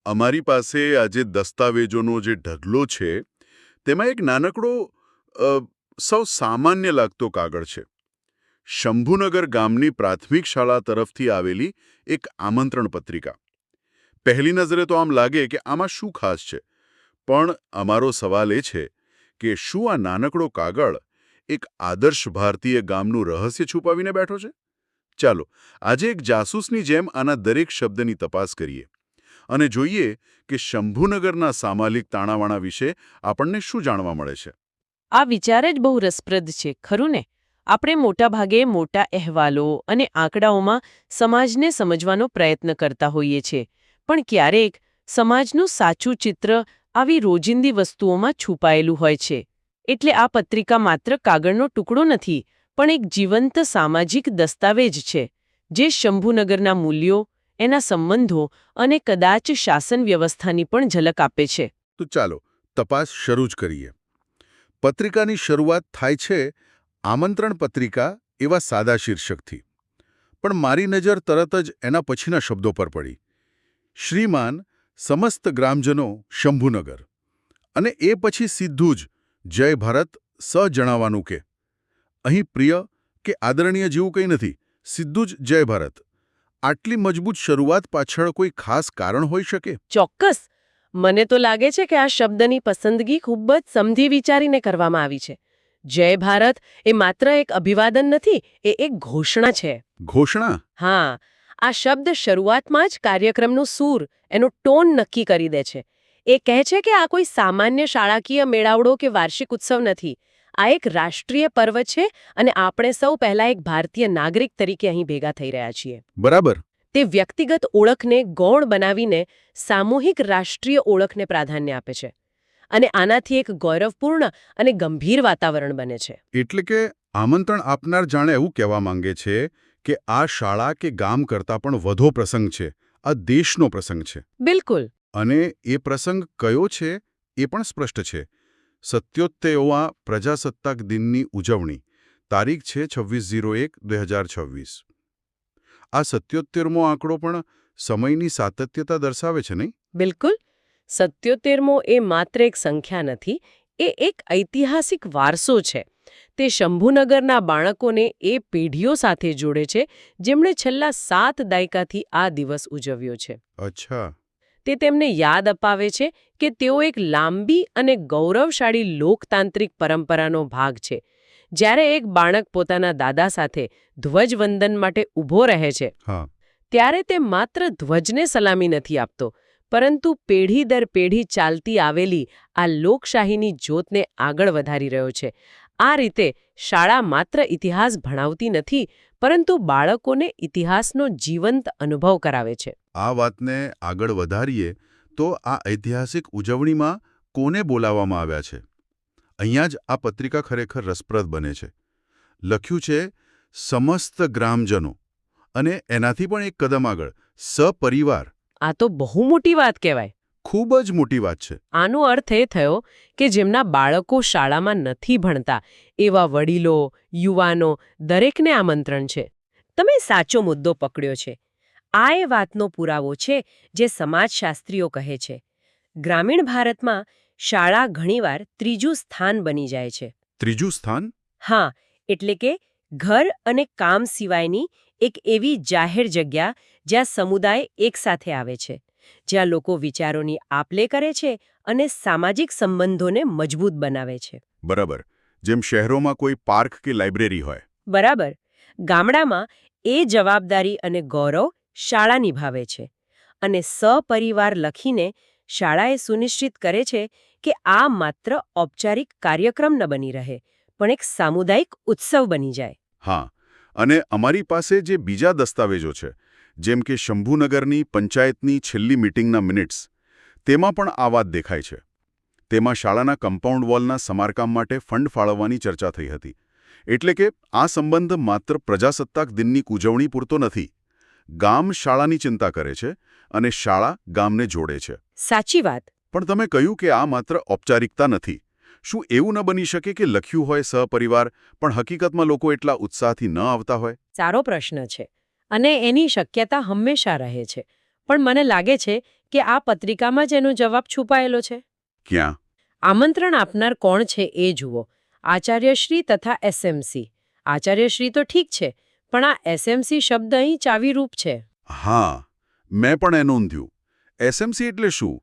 અમારી પાસે આજે દસ્તાવેજોનો જે ઢગલો છે તેમાં એક નાનકડો અ, સૌ સામાન્ય લાગતો કાગળ છે. શંભુનગર ગામની પ્રાથમિક શાળા તરફથી આવેલી એક આમંત્રણ પત્રિકા. પહેલી નજરે તો આમ લાગે કે આમાં શું ખાસ છે, પણ અમારો સવાલ એ છે કે શું આ નાનકડો કાગળ એક આદર્શ ભારતીય ગામનું રહસ્ય છુપાવીને બેઠો છે? ચાલો આજે એક જાસૂસની જેમ આના દરેક શબ્દની તપાસ કરીએ અને જોઈએ કે શંભુનગરના સામાલિક તાણાવાણા વિશે આપણને શું જાણવા મળે છે. આ વિચાર જ બહુ રસપ્રદ છે, ખરું ને? આપણે મોટાભાગે મોટા અહેવાલો અને આંકડાઓમાં સમાજને સમજવાનો પ્રયત્ન કરતા હોઈએ છીએ, પણ ક્યારેક સમાજનું સાચું ચિત્ર આવી રોજિંદી વસ્તુઓમાં છુપાયેલું હોય છે. એટલે આ પત્રિકા માત્ર કાગળનો ટુકડો નથી, પણ એક જીવંત સામાજિક દસ્તાવેજ છે, જે શંભુનગરના મૂલ્યો, એના સંબંધો અને કદાચ શાસન વ્યવસ્થાની પણ ઝલક આપે છે. તો ચાલો તપાસ શરૂ જ કરીએ. પત્રિકાની શરૂઆત થાય છે આમંત્રણ પત્રિકા એવા સાદા શીર્ષકથી, પણ મારી નજર તરત જ એના પછીના શબ્દો પર પડી. શ્રીમાન સમસ્ત ગ્રામજનો શંભુનગર, અને એ પછી સીધું જ જય ભારત જણાવવાનું કે અહીં પ્રિય કે આદરણીય જેવું કંઈ નથી, સીધું જ જય ભારત. આટલી મજબૂત શરૂઆત પાછળ કોઈ ખાસ કારણ હોઈ શકે? ચોક્કસ. મને તો લાગે છે કે આ શબ્દની પસંદગી ખૂબ જ સમજી વિચારીને કરવામાં આવી છે. જય ભારત એ માત્ર એક અભિવાદન નથી, એ એક ઘોષણા છે. ઘોષણા? હા, આ શબ્દ શરૂઆતમાં જ કાર્યક્રમનું સૂર, એનો ટોન નક્કી કરી દે છે. એ કહે છે કે આ કોઈ સામાન્ય શાળાકીય મેળાવડો કે વાર્ષિક ઉત્સવ નથી. આ એક રાષ્ટ્રીય પર્વ છે અને આપણે સૌ પહેલા એક ભારતીય નાગરિક તરીકે અહીં ભેગા થઈ રહ્યા છીએ. બરાબર. તે વ્યક્તિગત ઓળખને ગૌણ બનાવીને સામૂહિક રાષ્ટ્રીય ઓળખને પ્રાધાન્ય આપે છે. અને આનાથી એક ગૌરવપૂર્ણ અને ગંભીર વાતાવરણ બને છે. એટલે કે આમંત્રણ આપનાર જાણે એવું કહેવા માંગે છે કે આ શાળા કે ગામ કરતાં પણ વધુ પ્રસંગ છે, આ દેશનો પ્રસંગ છે. બિલકુલ. અને એ પ્રસંગ કયો છે એ પણ સ્પષ્ટ છે. 77વા પ્રજાસત્તાક દિનની ઉજવણી. તારીખ છે 26/01/2026. આ 77મો આંકડો પણ સમયની સાતત્યતા દર્શાવે છે, નહીં? બિલકુલ. 77મો એ માત્ર એક સંખ્યા નથી, એ એક ઐતિહાસિક વારસો છે. તે શંભુનગરના બાળકોને એ પેઢીઓ સાથે જોડે છે જેમણે છેલ્લા 7 દાયકાથી આ દિવસ ઉજવ્યો છે. અચ્છા. તે તેમને યાદ અપાવે છે કે તેઓ એક લાંબી અને ગૌરવશાળી લોકતાંત્રિક પરંપરાનો ભાગ છે. જ્યારે એક બાળક પોતાના દાદા સાથે ધ્વજવંદન માટે ઊભો રહે છે, ત્યારે તે માત્ર ધ્વજને સલામી નથી આપતો, પરંતુ પેઢી દર પેઢી ચાલતી આવેલી આ લોકશાહીની જ્યોતને આગળ વધારી રહ્યો છે. આ રીતે શાળા માત્ર ઇતિહાસ ભણાવતી નથી, પરંતુ બાળકોને ઇતિહાસનો જીવંત અનુભવ કરાવે છે. આ વાતને આગળ વધારીએ તો આ ઐતિહાસિક ઉજવણીમાં કોને બોલાવવામાં આવ્યા છે? અહીંયા જ આ પત્રિકા ખરેખર રસપ્રદ બને છે. લખ્યું છે સમસ્ત ગ્રામજનો, અને એનાથી પણ એક કદમ આગળ સપરિવાર. આ તો બહુ મોટી વાત કહેવાય. ખૂબ જ મોટી વાત છે. આનો અર્થ એ થયો કે જેમના બાળકો શાળામાં નથી ભણતા એવા વડીલો, યુવાનો, દરેકને આમંત્રણ છે. તમે સાચો મુદ્દો પકડ્યો છે. આ એ વાતનો પુરાવો છે જે સમાજશાસ્ત્રીઓ કહે છે. ગ્રામીણ ભારતમાં શાળા ઘણીવાર ત્રીજું સ્થાન બની જાય છે. ત્રીજું સ્થાન? હા, એટલે કે ઘર અને કામ સિવાયની એક એવી જાહેર જગ્યા જ્યાં સમુદાય એકસાથે આવે છે, જ્યાં લોકો વિચારોની આપ-લે કરે છે અને સામાજિક સંબંધોને મજબૂત બનાવે છે. બરાબર. જેમ શહેરોમાં કોઈ પાર્ક કે લાઇબ્રેરી હોય. બરાબર. ગામડામાં એ જવાબદારી અને ગૌરવ શાળા નિભાવે છે. અને સપરિવાર લખીને શાળાએ સુનિશ્ચિત કરે છે કે આ માત્ર ઔપચારિક કાર્યક્રમ ન બની રહે, પણ એક સામુદાયિક ઉત્સવ બની જાય. હા, અને અમારી પાસે જે બીજા દસ્તાવેજો છે, જેમ કે શંભુનગરની પંચાયતની છેલ્લી મીટિંગના મિનિટ્સ, તેમાં પણ આ વાત દેખાય છે. તેમાં શાળાના કમ્પાઉન્ડ વોલના સમારકામ માટે ફંડ ફાળવવાની ચર્ચા થઈ હતી. એટલે કે આ સંબંધ માત્ર પ્રજાસત્તાક દિનની ઉજવણી પૂરતો નથી. ગામ શાળાની ચિંતા કરે છે અને શાળા ગામને જોડે છે. સાચી વાત. પણ તમે કહ્યું કે આ માત્ર ઔપચારિકતા નથી. શું એવું ન બની શકે કે લખ્યું હોય સહપરિવાર, પણ હકીકતમાં લોકો એટલા ઉત્સાહથી ન આવતા હોય? સારો પ્રશ્ન છે, અને એની શક્યતા હંમેશા રહે છે. પણ મને લાગે છે કે આ પત્રિકામાં જ એનો જવાબ છુપાયેલો છે? ક્યાં? આમંત્રણ આપનાર કોણ છે એ જુઓ. આચાર્યશ્રી તથા એસએમસી. આચાર્યશ્રી તો ઠીક છે, પણ આ એસએમસી શબ્દ અહીં ચાવીરૂપ છે. હા, મેં પણ એ નોંધ્યું. એસએમસી એટલે શું?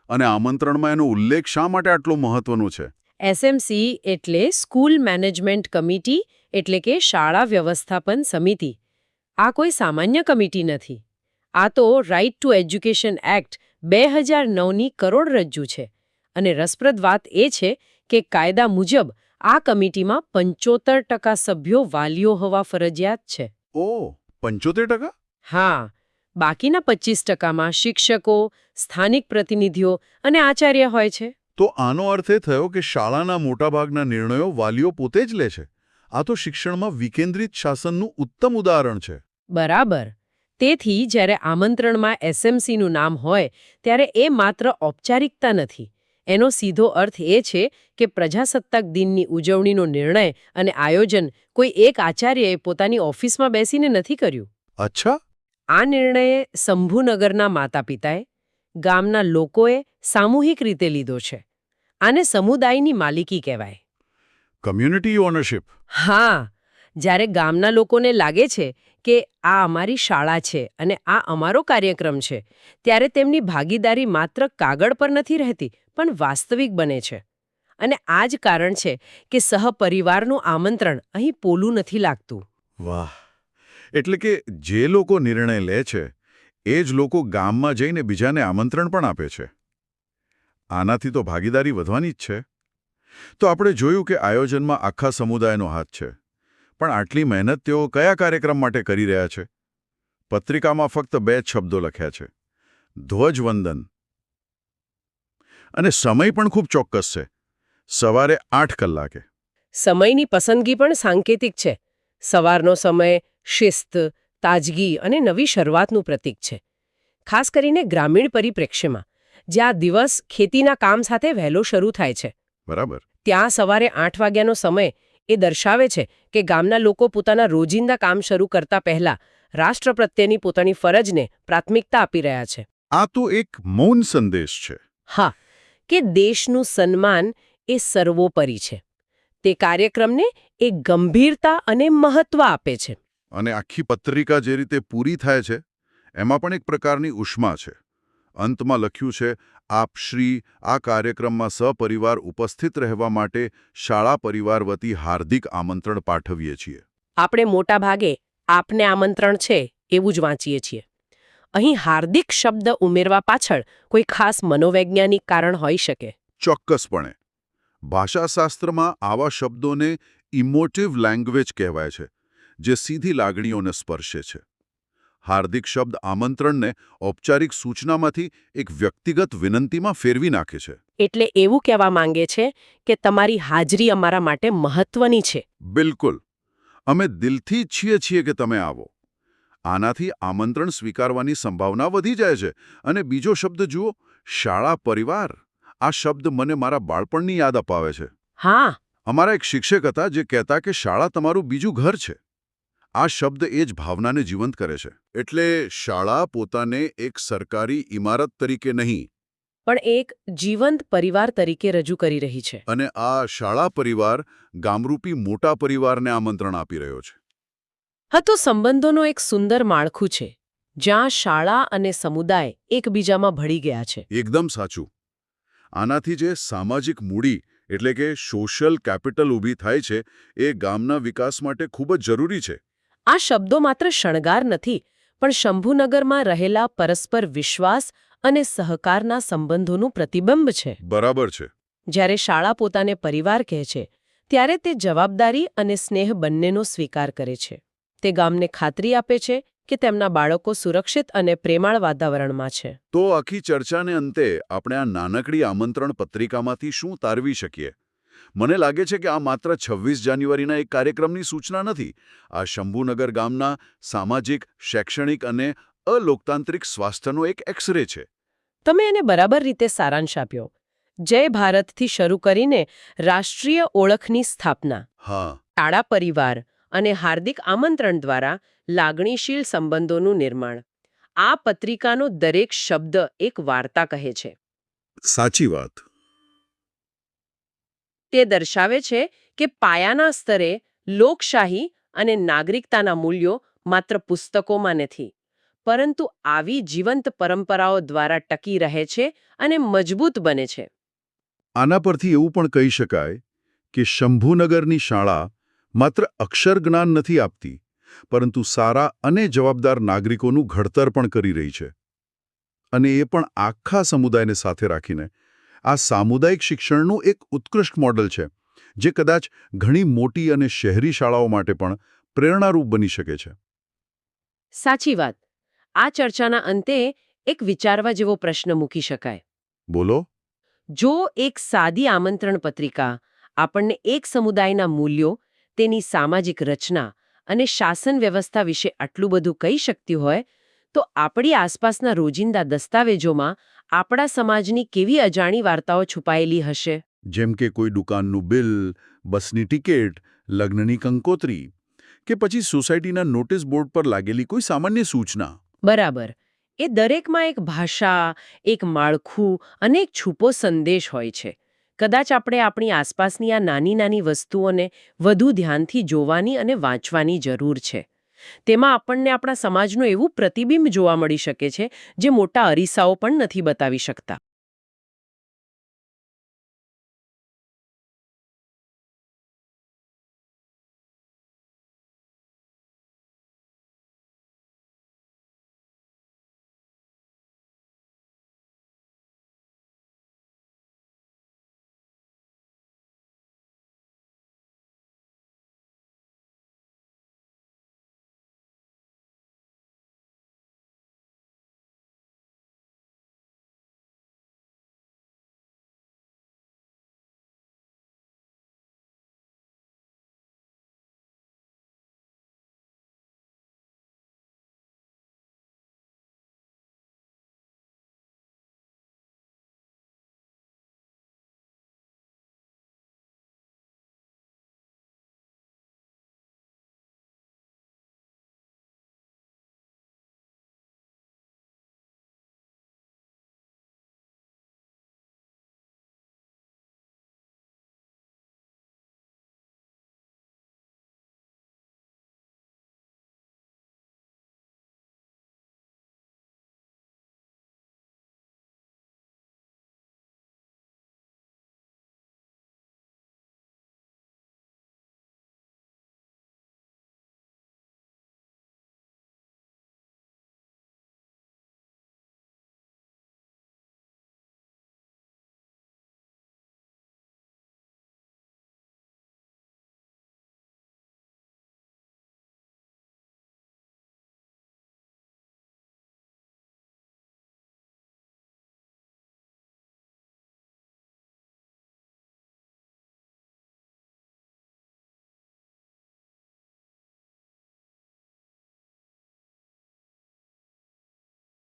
અને આમંત્રણમાં એનો ઉલ્લેખ શા માટે આટલો મહત્વનો છે? એસએમસી એટલે સ્કૂલ મેનેજમેન્ટ કમિટી, એટલે કે શાળા વ્યવસ્થાપન સમિતિ. આ કોઈ સામાન્ય કમિટી નથી. આ તો રાઇટ ટુ એજ્યુકેશન એક્ટ 2009ની કરોડરજ્જુ છે. અને રસપ્રદ વાત એ છે કે કાયદા મુજબ આ કમિટીમાં 75% સભ્યો વાલીઓ હોવા ફરજિયાત છે. ઓહ, 75%? હા, બાકીના 25%માં શિક્ષકો, સ્થાનિક પ્રતિનિધિઓ અને આચાર્ય હોય છે. તો આનો અર્થ એ થયો કે શાળાના મોટાભાગના નિર્ણયો વાલીઓ પોતે જ લે છે. આ તો શિક્ષણમાં વિકેન્દ્રિત શાસનનું ઉત્તમ ઉદાહરણ છે. બરાબર. તેથી જ્યારે આમંત્રણમાં એસએમસીનું નામ હોય ત્યારે એ માત્ર ઔપચારિકતા નથી. એનો સીધો અર્થ એ છે કે પ્રજાસત્તાક દિનની ઉજવણીનો નિર્ણય અને આયોજન કોઈ એક આચાર્યએ પોતાની ઓફિસમાં બેસીને નથી કર્યું. અચ્છા? આ નિર્ણય શંભુનગરના માતાપિતાએ, ગામના લોકોએ સામૂહિક રીતે લીધો છે. આને સમુદાયની માલિકી કહેવાય. Community ownership. હા, જ્યારે ગામના લોકોને લાગે છે કે આ અમારી શાળા છે અને આ અમારો કાર્યક્રમ છે, ત્યારે તેમની ભાગીદારી માત્ર કાગળ પર નથી રહેતી, પણ વાસ્તવિક બને છે. અને આ જ કારણ છે કે સહપરિવારનું આમંત્રણ અહીં પોલું નથી લાગતું. વાહ! એટલે કે જે લોકો નિર્ણય લે છે એ જ લોકો ગામમાં જઈને બીજાને આમંત્રણ પણ આપે છે. આનાથી તો ભાગીદારી વધવાની જ છે. તો આપણે જોયું કે આયોજનમાં આખા સમુદાયનો હાથ છે. પણ આટલી મહેનત તેઓ કયા કાર્યક્રમ માટે કરી રહ્યા છે? પત્રિકામાં ફક્ત 2 જ શબ્દો લખ્યા છે: ધ્વજવંદન. અને સમય પણ ખૂબ ચોક્કસ છે. સવારે 8 કલાકે. સમયની પસંદગી પણ સાંકેતિક છે. સવારનો સમય શિસ્ત, તાજગી અને નવી શરૂઆતનું પ્રતીક છે. ખાસ કરીને ગ્રામીણ પરિપ્રેક્ષ્યમાં, જ્યાં દિવસ ખેતીના કામ સાથે વહેલો શરૂ થાય છે. બરાબર. ત્યાં સવારે 8 વાગ્યાનો સમય એ દર્શાવે છે કે ગામના લોકો પોતાના રોજિંદા કામ શરૂ કરતા પહેલા રાષ્ટ્ર પ્રત્યેની પોતાની ફરજને પ્રાથમિકતા આપી રહ્યા છે. આ તો એક મૌન સંદેશ છે. હા, કે દેશનું સન્માન એ સર્વોપરી છે. તે કાર્યક્રમને એક ગંભીરતા અને મહત્વ આપે છે. અને આખી પત્રિકા જે રીતે પૂરી થાય છે એમાં પણ એક પ્રકારની ઉષ્મા છે. અંતમાં લખ્યું છે, આપ શ્રી આ કાર્યક્રમમાં સપરિવાર ઉપસ્થિત રહેવા માટે શાળા પરિવાર વતી હાર્દિક આમંત્રણ પાઠવીએ છીએ. આપણે મોટા ભાગે આપને આમંત્રણ છે એવું જ વાંચીએ છીએ. અહીં હાર્દિક શબ્દ ઉમેરવા પાછળ કોઈ ખાસ મનોવૈજ્ઞાનિક કારણ હોઈ શકે. ચોક્કસપણે. ભાષાશાસ્ત્રમાં આવા શબ્દોને ઇમોટિવ લેંગ્વેજ કહેવાય છે, જે સીધી લાગણીઓને સ્પર્શે છે. હાર્દિક શબ્દ આમંત્રણને ઔપચારિક સૂચનામાંથી એક વ્યક્તિગત વિનંતીમાં ફેરવી નાખે છે. એટલે એવું કહેવા માંગે છે કે તમારી હાજરી અમારા માટે મહત્વની છે. બિલકુલ. અમે દિલથી ઈચ્છીએ છીએ કે તમે આવો. આનાથી આમંત્રણ સ્વીકારવાની સંભાવના વધી જાય છે. અને બીજો શબ્દ જુઓ, શાળા પરિવાર. આ શબ્દ મને મારા બાળપણની યાદ અપાવે છે. હા. અમારા એક શિક્ષક હતા જે કહેતા કે શાળા તમારું બીજું ઘર છે. આ શબ્દ એ જ ભાવનાને જીવંત કરે છે. એટલે શાળા પોતાને એક સરકારી ઇમારત તરીકે નહીં, પણ એક જીવંત પરિવાર તરીકે રજૂ કરી રહી છે. અને આ શાળા પરિવાર ગામરૂપી મોટા પરિવારને આમંત્રણ આપી રહ્યો છે. હા, તો સંબંધોનો એક સુંદર માળખું છે, જ્યાં શાળા અને સમુદાય એકબીજામાં ભળી ગયા છે. એકદમ સાચું. આનાથી જે સામાજિક મૂડી એટલે કે સોશિયલ કેપિટલ ઊભી થાય છે એ ગામના વિકાસ માટે ખૂબ જ જરૂરી છે. આ શબ્દો માત્ર શણગાર નથી, પણ શંભુનગરમાં રહેલા પરસ્પર વિશ્વાસ અને સહકારના સંબંધોનું પ્રતિબિંબ છે. બરાબર છે. જ્યારે શાળા પોતાને પરિવાર કહે છે, ત્યારે તે જવાબદારી અને સ્નેહ બંનેનો સ્વીકાર કરે છે. તે ગામને ખાતરી આપે છે કે તેમના બાળકો સુરક્ષિત અને પ્રેમાળ વાતાવરણમાં છે. તો આખી ચર્ચાને અંતે આપણે આ નાનકડી આમંત્રણ પત્રિકામાંથી શું તારવી શકીએ? મને લાગે છે કે આ માત્ર 26 જાન્યુઆરીના એક કાર્યક્રમની સૂચના નથી. આ શંભુનગર ગામના સામાજિક, શૈક્ષણિક અને અલોકતાંત્રિક સ્વાસ્થ્યનો એક એક્સરે છે. તમે એને બરાબર રીતે સારાંશ આપ્યો. જય ભારતથી શરૂ કરીને રાષ્ટ્રીય ઓળખની સ્થાપના, હા, શાળા પરિવાર અને હાર્દિક આમંત્રણ દ્વારા લાગણીશીલ સંબંધોનું નિર્માણ. આ પત્રિકાનો દરેક શબ્દ એક વાર્તા કહે છે. સાચી વાત. તે દર્શાવે છે કે પાયાના સ્તરે લોકશાહી અને નાગરિકતાના મૂલ્યો માત્ર પુસ્તકોમાં નથી, પરંતુ આવી જીવંત પરંપરાઓ દ્વારા ટકી રહે છે અને મજબૂત બને છે. આના પરથી એવું પણ કહી શકાય કે શંભુનગરની શાળા માત્ર અક્ષર જ્ઞાન નથી આપતી, પરંતુ સારા અને જવાબદાર નાગરિકોનું ઘડતર પણ કરી રહી છે. અને એ પણ આખા સમુદાયને સાથે રાખીને. આ સામુદાયિક શિક્ષણનું એક ઉત્કૃષ્ટ મોડલ છે, જે કદાચ ઘણી મોટી અને શહેરી શાળાઓ માટે પણ પ્રેરણારૂપ બની શકે છે. સાચી વાત. આ ચર્ચાના અંતે એક વિચારવા જેવો પ્રશ્ન મૂકી શકાય. બોલો. જો એક સાદી આમંત્રણ પત્રિકા આપણને એક સમુદાયના મૂલ્યો, તેની સામાજિક રચના અને શાસન વ્યવસ્થા વિશે આટલું બધું કહી શકતી હોય, તો આપણી આસપાસના રોજિંદા દસ્તાવેજોમાં આપણા સમાજની કેવી અજાણી વાર્તાઓ છુપાયેલી હશે. જેમ કે કોઈ દુકાનનું બિલ, બસની ટિકિટ, લગ્નની કંકોત્રી, કે પછી સોસાયટીના નોટિસ બોર્ડ પર લાગેલી કોઈ સામાન્ય સૂચના. બરાબર. એ દરેકમાં એક ભાષા, એક માળખું અને એક છુપો સંદેશ હોય છે. કદાચ આપણે આપણી આસપાસની આ નાની નાની વસ્તુઓને વધુ ધ્યાનથી જોવાની અને વાંચવાની જરૂર છે. તેમાં આપણને આપણા સમાજનું એવું પ્રતિબિંબ જોવા મળી શકે છે જે મોટા અરીસાઓ પણ નથી બતાવી શકતા.